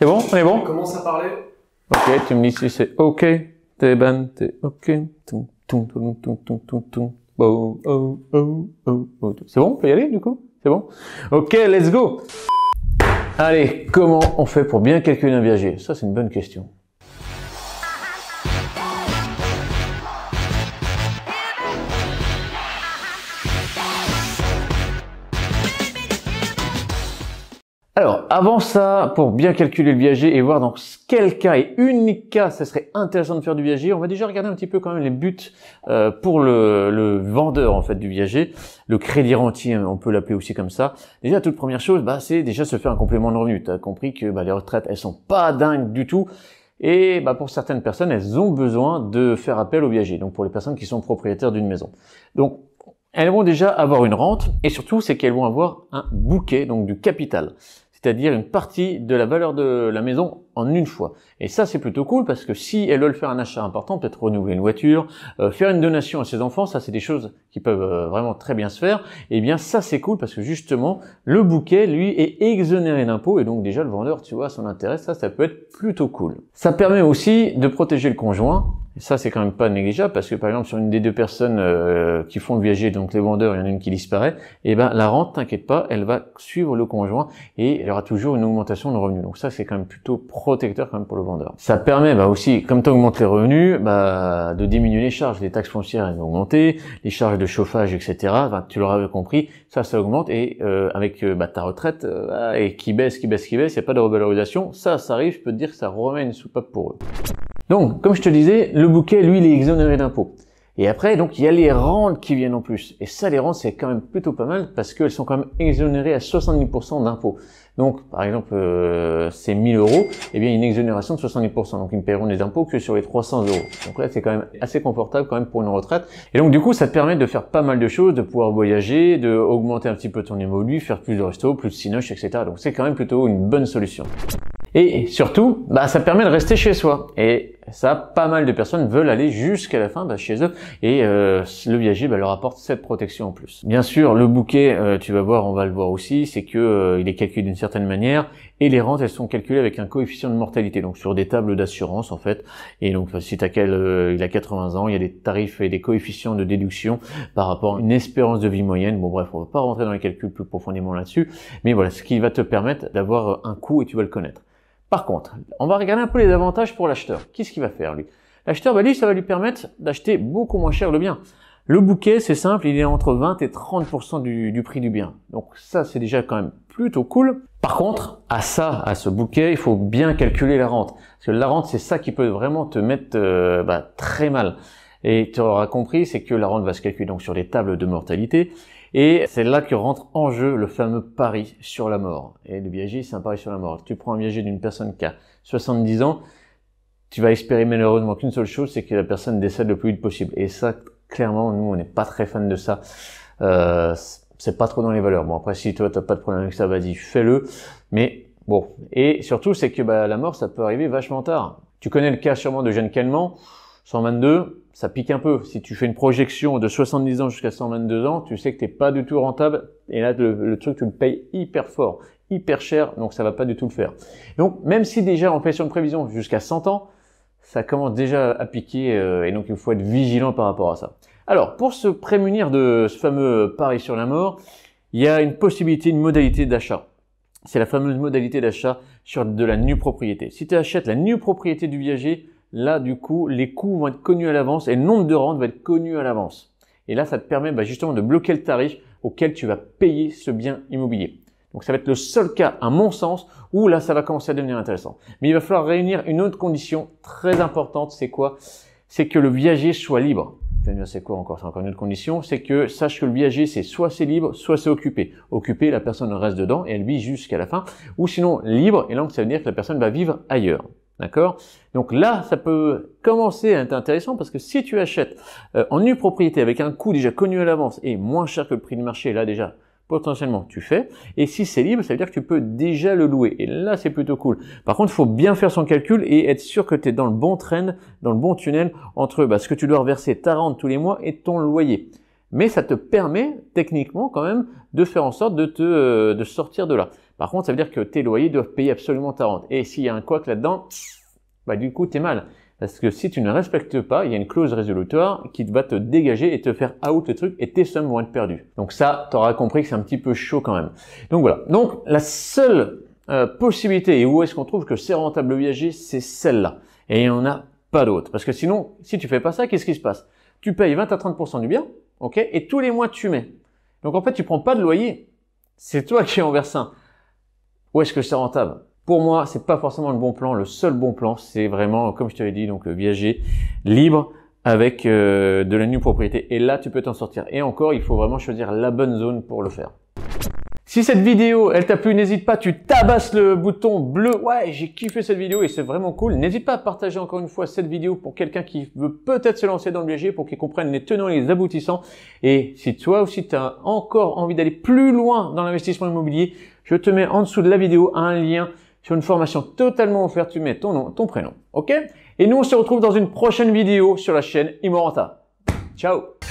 C'est bon? On est bon? On commence à parler. Ok, tu me dis si c'est ok. T'es ban, t'es ok. Oh, oh, oh, oh, oh. C'est bon? On peut y aller du coup? C'est bon? Ok, let's go! Allez, comment on fait pour bien calculer un viager? Ça, c'est une bonne question. Alors, avant ça, pour bien calculer le viager et voir dans quel cas et unique cas ça serait intéressant de faire du viager, on va déjà regarder un petit peu quand même les buts pour le vendeur en fait du viager, le crédit rentier, on peut l'appeler aussi comme ça. Déjà, toute première chose, c'est déjà se faire un complément de revenu. Tu as compris que les retraites, elles sont pas dingues du tout. Et pour certaines personnes, elles ont besoin de faire appel au viager. Donc pour les personnes qui sont propriétaires d'une maison. Donc elles vont déjà avoir une rente et surtout c'est qu'elles vont avoir un bouquet, donc du capital. C'est-à-dire une partie de la valeur de la maison en une fois. Et ça, c'est plutôt cool parce que si elles veulent faire un achat important, peut-être renouveler une voiture, faire une donation à ses enfants, ça c'est des choses qui peuvent vraiment très bien se faire. Et bien ça, c'est cool parce que justement, le bouquet, lui, est exonéré d'impôts et donc déjà le vendeur, tu vois, son intérêt, ça peut être plutôt cool. Ça permet aussi de protéger le conjoint. Et ça, c'est quand même pas négligeable parce que par exemple, sur une des deux personnes qui font le viager, donc les vendeurs, il y en a une qui disparaît, et la rente, t'inquiète pas, elle va suivre le conjoint et il y aura toujours une augmentation de revenus. Donc ça, c'est quand même plutôt protecteur quand même pour le vendeur. Ça permet aussi, comme tu augmentes les revenus, de diminuer les charges. Les taxes foncières, elles vont augmenter, les charges de chauffage, etc. Tu l'auras compris, ça augmente et avec ta retraite et qui baisse, il n'y a pas de revalorisation. Ça arrive, je peux te dire que ça remet une soupape pour eux. Donc, comme je te disais, le bouquet, lui, il est exonéré d'impôts. Et après, donc, il y a les rentes qui viennent en plus. Et ça, les rentes, c'est quand même plutôt pas mal parce qu'elles sont quand même exonérées à 70% d'impôts. Donc, par exemple, c'est 1000 euros, eh bien, une exonération de 70%. Donc, ils ne paieront des impôts que sur les 300 euros. Donc là, c'est quand même assez confortable quand même pour une retraite. Et donc, du coup, ça te permet de faire pas mal de choses, de pouvoir voyager, de augmenter un petit peu ton immobilier, faire plus de restos, plus de cinoches, etc. Donc, c'est quand même plutôt une bonne solution. Et surtout, ça permet de rester chez soi. Et ça, pas mal de personnes veulent aller jusqu'à la fin chez eux. Et le viager leur apporte cette protection en plus. Bien sûr, le bouquet, tu vas voir, on va le voir aussi, c'est que il est calculé d'une certaine manière. Et les rentes, elles sont calculées avec un coefficient de mortalité. Donc sur des tables d'assurance en fait. Et donc si il a 80 ans, il y a des tarifs et des coefficients de déduction par rapport à une espérance de vie moyenne. Bon bref, on va pas rentrer dans les calculs plus profondément là-dessus. Mais voilà, ce qui va te permettre d'avoir un coût et tu vas le connaître. Par contre, on va regarder un peu les avantages pour l'acheteur. Qu'est-ce qu'il va faire, lui? L'acheteur, lui, ça va lui permettre d'acheter beaucoup moins cher le bien. Le bouquet, c'est simple, il est entre 20 et 30% du prix du bien. Donc ça, c'est déjà quand même plutôt cool. Par contre, à ce bouquet, il faut bien calculer la rente. Parce que la rente, c'est ça qui peut vraiment te mettre très mal. Et tu auras compris, c'est que la rente va se calculer donc sur les tables de mortalité. Et c'est là que rentre en jeu le fameux pari sur la mort. Et le viager, c'est un pari sur la mort. Tu prends un viager d'une personne qui a 70 ans, tu vas espérer malheureusement qu'une seule chose, c'est que la personne décède le plus vite possible. Et ça, clairement, nous, on n'est pas très fan de ça. C'est pas trop dans les valeurs. Bon, après, si toi, t'as pas de problème avec ça, vas-y, fais-le. Mais bon. Et surtout, c'est que la mort, ça peut arriver vachement tard. Tu connais le cas sûrement de Jeanne Calment, 122, ça pique un peu. Si tu fais une projection de 70 ans jusqu'à 122 ans, tu sais que t'es pas du tout rentable. Et là, le truc, tu le payes hyper fort, hyper cher, donc ça va pas du tout le faire. Donc, même si déjà on fait sur une prévision jusqu'à 100 ans, ça commence déjà à piquer et donc il faut être vigilant par rapport à ça. Alors, pour se prémunir de ce fameux pari sur la mort, il y a une possibilité, une modalité d'achat. C'est la fameuse modalité d'achat sur de la nue propriété. Si tu achètes la nue propriété du viager, là, du coup, les coûts vont être connus à l'avance et le nombre de rentes va être connu à l'avance. Et là, ça te permet justement de bloquer le tarif auquel tu vas payer ce bien immobilier. Donc, ça va être le seul cas, à mon sens, où là, ça va commencer à devenir intéressant. Mais il va falloir réunir une autre condition très importante. C'est quoi? C'est que le viager soit libre. Tu vas me dire, c'est quoi encore? C'est encore une autre condition. C'est que sache que le viager, c'est soit c'est libre, soit c'est occupé. Occupé, la personne reste dedans et elle vit jusqu'à la fin. Ou sinon, libre, et donc ça veut dire que la personne va vivre ailleurs. D'accord? Donc là, ça peut commencer à être intéressant parce que si tu achètes en nue propriété avec un coût déjà connu à l'avance et moins cher que le prix du marché, là déjà, potentiellement tu fais. Et si c'est libre, ça veut dire que tu peux déjà le louer. Et là, c'est plutôt cool. Par contre, il faut bien faire son calcul et être sûr que tu es dans le bon trend, dans le bon tunnel entre ce que tu dois reverser, ta rente tous les mois et ton loyer. Mais ça te permet techniquement quand même de faire en sorte de sortir de là. Par contre, ça veut dire que tes loyers doivent payer absolument ta rente. Et s'il y a un couac là-dedans, bah du coup, t'es mal. Parce que si tu ne respectes pas, il y a une clause résolutoire qui va te dégager et te faire out le truc et tes sommes vont être perdues. Donc ça, tu auras compris que c'est un petit peu chaud quand même. Donc voilà. Donc la seule possibilité et où est-ce qu'on trouve que c'est rentable le viager, c'est celle-là. Et il n'y en a pas d'autre. Parce que sinon, si tu fais pas ça, qu'est-ce qui se passe? Tu payes 20 à 30% du bien, ok? Et tous les mois, tu mets. Donc en fait, tu prends pas de loyer. C'est toi qui en verses un. Où est-ce que c'est rentable? Pour moi, c'est pas forcément le bon plan. Le seul bon plan, c'est vraiment, comme je te l'ai dit, donc viager libre avec de la nue propriété. Et là, tu peux t'en sortir. Et encore, il faut vraiment choisir la bonne zone pour le faire. Si cette vidéo, elle t'a plu, n'hésite pas, tu tabasses le bouton bleu. Ouais, j'ai kiffé cette vidéo et c'est vraiment cool. N'hésite pas à partager encore une fois cette vidéo pour quelqu'un qui veut peut-être se lancer dans le viager, pour qu'il comprenne les tenants et les aboutissants. Et si toi aussi, tu as encore envie d'aller plus loin dans l'investissement immobilier, je te mets en dessous de la vidéo un lien sur une formation totalement offerte. Tu mets ton nom, ton prénom, ok? Et nous, on se retrouve dans une prochaine vidéo sur la chaîne Immo Renta. Ciao!